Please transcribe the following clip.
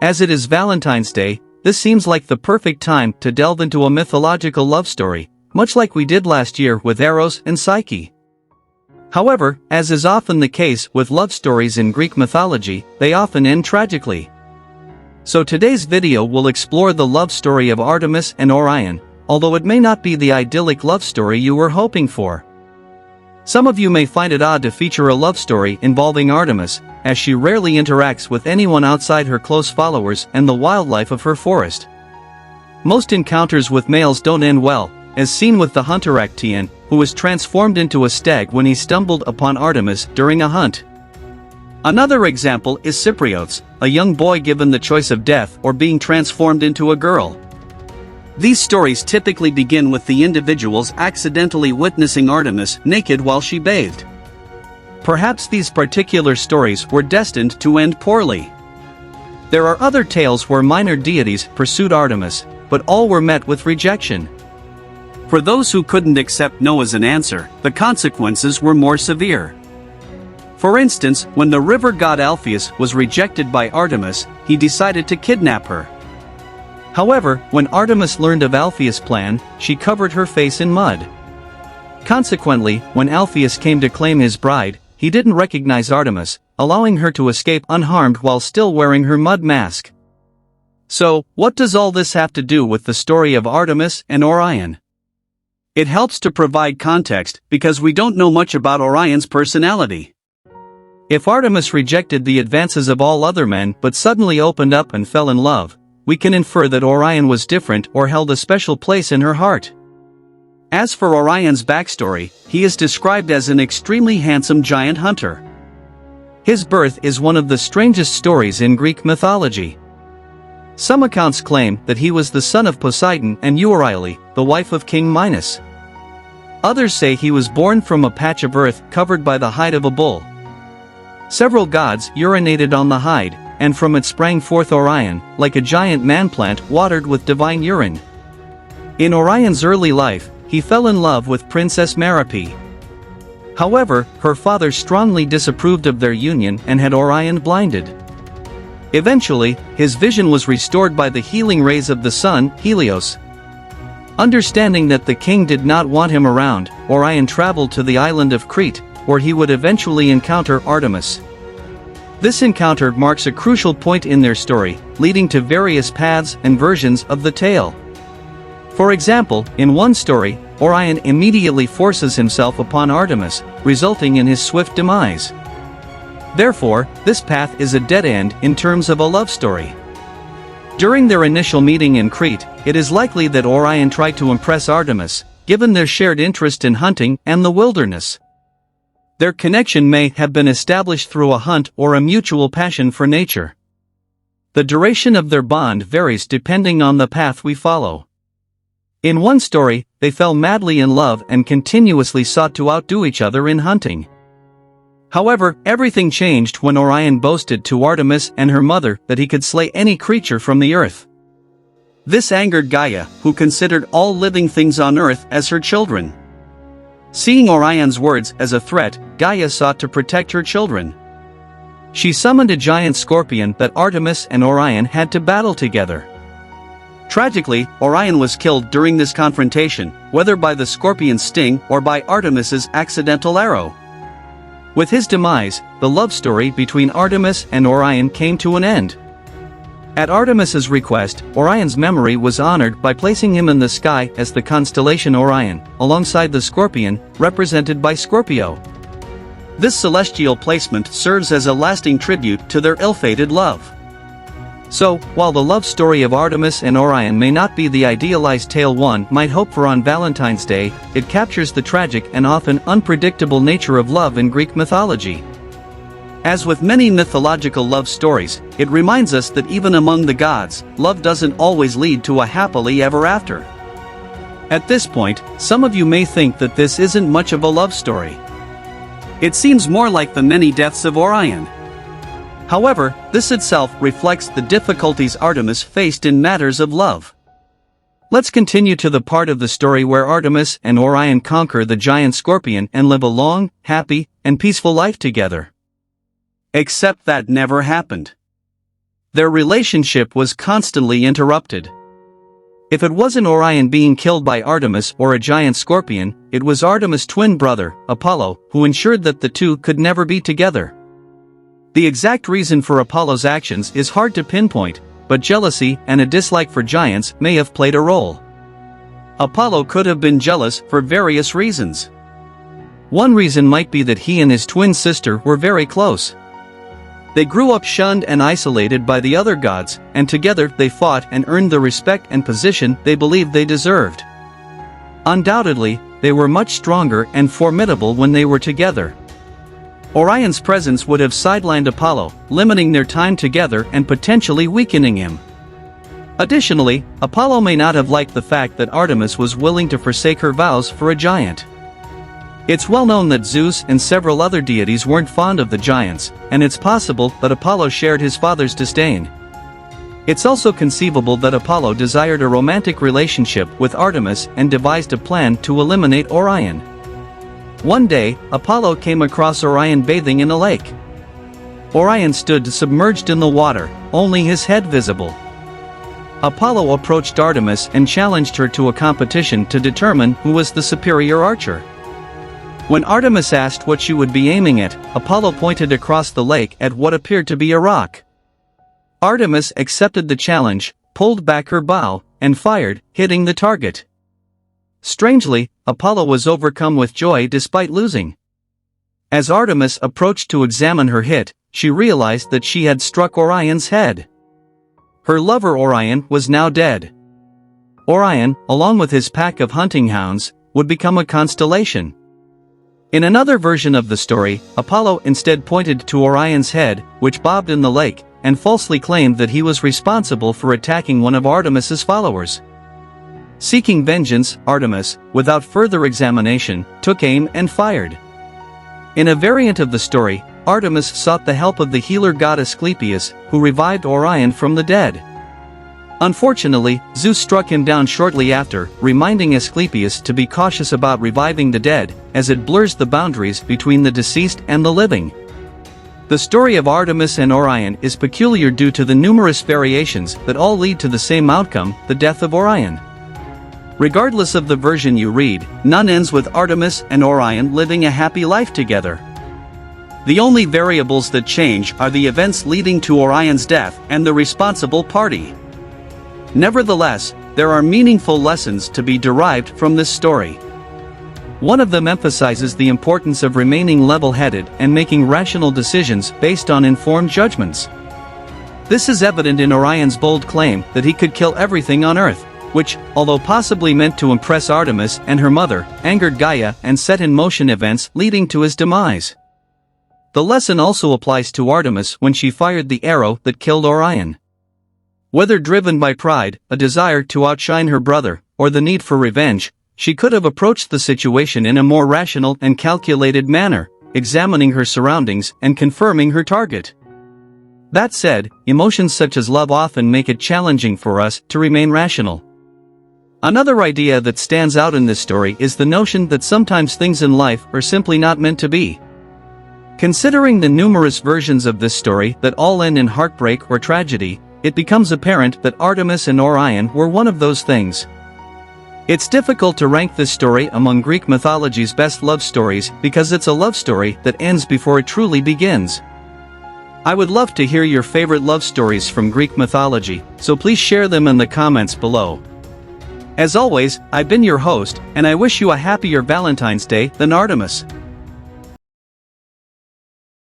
As it is Valentine's Day, this seems like the perfect time to delve into a mythological love story, much like we did last year with Eros and Psyche. However, as is often the case with love stories in Greek mythology, they often end tragically. So today's video will explore the love story of Artemis and Orion, although it may not be the idyllic love story you were hoping for. Some of you may find it odd to feature a love story involving Artemis, as she rarely interacts with anyone outside her close followers and the wildlife of her forest. Most encounters with males don't end well, as seen with the hunter Actaeon, who was transformed into a stag when he stumbled upon Artemis during a hunt. Another example is Cypriotes, a young boy given the choice of death or being transformed into a girl. These stories typically begin with the individuals accidentally witnessing Artemis naked while she bathed. Perhaps these particular stories were destined to end poorly. There are other tales where minor deities pursued Artemis, but all were met with rejection. For those who couldn't accept no as an answer, the consequences were more severe. For instance, when the river god Alpheus was rejected by Artemis, he decided to kidnap her. However, when Artemis learned of Alpheus' plan, she covered her face in mud. Consequently, when Alpheus came to claim his bride, he didn't recognize Artemis, allowing her to escape unharmed while still wearing her mud mask. So, what does all this have to do with the story of Artemis and Orion? It helps to provide context because we don't know much about Orion's personality. If Artemis rejected the advances of all other men but suddenly opened up and fell in love, we can infer that Orion was different or held a special place in her heart. As for Orion's backstory, he is described as an extremely handsome giant hunter. His birth is one of the strangest stories in Greek mythology. Some accounts claim that he was the son of Poseidon and Euryale, the wife of King Minos. Others say he was born from a patch of earth covered by the hide of a bull. Several gods urinated on the hide, and from it sprang forth Orion, like a giant man-plant watered with divine urine. In Orion's early life, he fell in love with Princess Merope. However, her father strongly disapproved of their union and had Orion blinded. Eventually, his vision was restored by the healing rays of the sun, Helios. Understanding that the king did not want him around, Orion traveled to the island of Crete, where he would eventually encounter Artemis. This encounter marks a crucial point in their story, leading to various paths and versions of the tale. For example, in one story, Orion immediately forces himself upon Artemis, resulting in his swift demise. Therefore, this path is a dead end in terms of a love story. During their initial meeting in Crete, it is likely that Orion tried to impress Artemis, given their shared interest in hunting and the wilderness. Their connection may have been established through a hunt or a mutual passion for nature. The duration of their bond varies depending on the path we follow. In one story, they fell madly in love and continuously sought to outdo each other in hunting. However, everything changed when Orion boasted to Artemis and her mother that he could slay any creature from the earth. This angered Gaia, who considered all living things on earth as her children. Seeing Orion's words as a threat, Gaia sought to protect her children. She summoned a giant scorpion that Artemis and Orion had to battle together. Tragically, Orion was killed during this confrontation, whether by the scorpion's sting or by Artemis's accidental arrow. With his demise, the love story between Artemis and Orion came to an end. At Artemis's request, Orion's memory was honored by placing him in the sky as the constellation Orion, alongside the scorpion, represented by Scorpio. This celestial placement serves as a lasting tribute to their ill-fated love. So, while the love story of Artemis and Orion may not be the idealized tale one might hope for on Valentine's Day, it captures the tragic and often unpredictable nature of love in Greek mythology. As with many mythological love stories, it reminds us that even among the gods, love doesn't always lead to a happily ever after. At this point, some of you may think that this isn't much of a love story. It seems more like the many deaths of Orion. However, this itself reflects the difficulties Artemis faced in matters of love. Let's continue to the part of the story where Artemis and Orion conquer the giant scorpion and live a long, happy, and peaceful life together. Except that never happened. Their relationship was constantly interrupted. If it wasn't Orion being killed by Artemis or a giant scorpion, it was Artemis' twin brother, Apollo, who ensured that the two could never be together. The exact reason for Apollo's actions is hard to pinpoint, but jealousy and a dislike for giants may have played a role. Apollo could have been jealous for various reasons. One reason might be that he and his twin sister were very close. They grew up shunned and isolated by the other gods, and together they fought and earned the respect and position they believed they deserved. Undoubtedly, they were much stronger and formidable when they were together. Orion's presence would have sidelined Apollo, limiting their time together and potentially weakening him. Additionally, Apollo may not have liked the fact that Artemis was willing to forsake her vows for a giant. It's well known that Zeus and several other deities weren't fond of the giants, and it's possible that Apollo shared his father's disdain. It's also conceivable that Apollo desired a romantic relationship with Artemis and devised a plan to eliminate Orion. One day, Apollo came across Orion bathing in a lake. Orion stood submerged in the water, only his head visible. Apollo approached Artemis and challenged her to a competition to determine who was the superior archer. When Artemis asked what she would be aiming at, Apollo pointed across the lake at what appeared to be a rock. Artemis accepted the challenge, pulled back her bow, and fired, hitting the target. Strangely, Apollo was overcome with joy despite losing. As Artemis approached to examine her hit, she realized that she had struck Orion's head. Her lover Orion was now dead. Orion, along with his pack of hunting hounds, would become a constellation. In another version of the story, Apollo instead pointed to Orion's head, which bobbed in the lake, and falsely claimed that he was responsible for attacking one of Artemis's followers. Seeking vengeance, Artemis, without further examination, took aim and fired. In a variant of the story, Artemis sought the help of the healer god Asclepius, who revived Orion from the dead. Unfortunately, Zeus struck him down shortly after, reminding Asclepius to be cautious about reviving the dead, as it blurs the boundaries between the deceased and the living. The story of Artemis and Orion is peculiar due to the numerous variations that all lead to the same outcome, the death of Orion. Regardless of the version you read, none ends with Artemis and Orion living a happy life together. The only variables that change are the events leading to Orion's death and the responsible party. Nevertheless, there are meaningful lessons to be derived from this story. One of them emphasizes the importance of remaining level-headed and making rational decisions based on informed judgments. This is evident in Orion's bold claim that he could kill everything on Earth, which, although possibly meant to impress Artemis and her mother, angered Gaia and set in motion events leading to his demise. The lesson also applies to Artemis when she fired the arrow that killed Orion. Whether driven by pride, a desire to outshine her brother, or the need for revenge, she could have approached the situation in a more rational and calculated manner, examining her surroundings and confirming her target. That said, emotions such as love often make it challenging for us to remain rational. Another idea that stands out in this story is the notion that sometimes things in life are simply not meant to be. Considering the numerous versions of this story that all end in heartbreak or tragedy, it becomes apparent that Artemis and Orion were one of those things. It's difficult to rank this story among Greek mythology's best love stories because it's a love story that ends before it truly begins. I would love to hear your favorite love stories from Greek mythology, so please share them in the comments below. As always, I've been your host, and I wish you a happier Valentine's Day than Artemis.